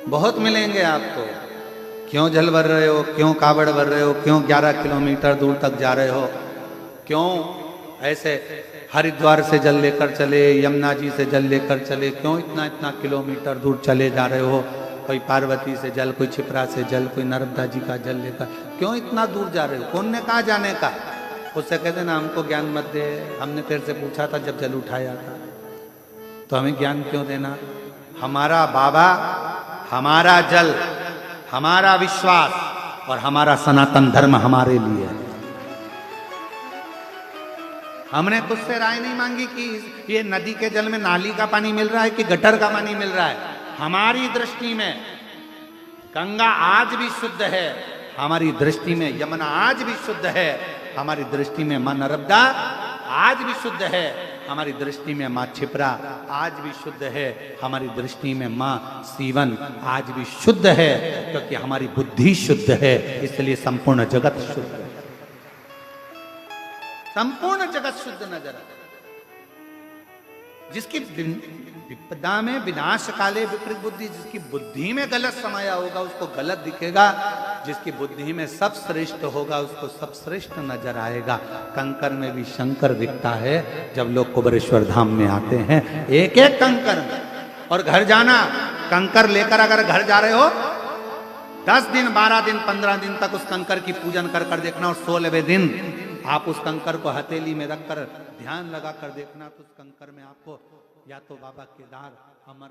Speaker 1: बहुत मिलेंगे आपको। क्यों जल भर रहे हो, क्यों कावड़ भर रहे हो, क्यों 11 किलोमीटर दूर तक जा रहे हो, क्यों ऐसे हरिद्वार से जल लेकर चले, यमुना जी से जल लेकर चले, क्यों इतना इतना किलोमीटर दूर चले जा रहे हो। कोई पार्वती से जल, कोई छिपरा से जल, कोई नर्मदा जी का जल लेकर, क्यों इतना दूर जा रहे हो। कौन ने कहा जाने का? उससे कहते ना हमको ज्ञान मत दे, हमने तेरे से पूछा था जब जल उठाया था, तो हमें ज्ञान क्यों देना। हमारा बाबा, हमारा जल, हमारा विश्वास और हमारा सनातन धर्म हमारे लिए है। हमने तुझसे राय नहीं मांगी कि ये नदी के जल में नाली का पानी मिल रहा है कि गटर का पानी मिल रहा है। हमारी दृष्टि में गंगा आज भी शुद्ध है, हमारी दृष्टि में यमुना आज भी शुद्ध है, हमारी दृष्टि में मां नर्मदा आज भी शुद्ध है, हमारी दृष्टि में मां छिपरा आज भी शुद्ध है, हमारी दृष्टि में मां सीवन आज भी शुद्ध है, क्योंकि हमारी बुद्धि शुद्ध है, इसलिए संपूर्ण जगत शुद्ध है। संपूर्ण जगत शुद्ध नजर आता है। जिसकी विपदा में विनाश काले विपरीत बुद्धि, जिसकी बुद्धि में गलत समाया होगा उसको गलत दिखेगा, जिसकी बुद्धि में सब श्रेष्ठ होगा उसको सब श्रेष्ठ नजर आएगा। कंकर में भी शंकर दिखता है जब लोग कुबरेश्वर धाम में आते हैं, एक एक कंकर में। और घर जाना, कंकर लेकर अगर घर जा रहे हो 10 दिन 12 दिन 15 दिन तक उस कंकर की पूजन कर कर देखना, और 16वें दिन आप उस कंकर को हथेली में रखकर ध्यान लगा कर देखना, तो उस कंकर में आपको या तो बाबा केदार, अमर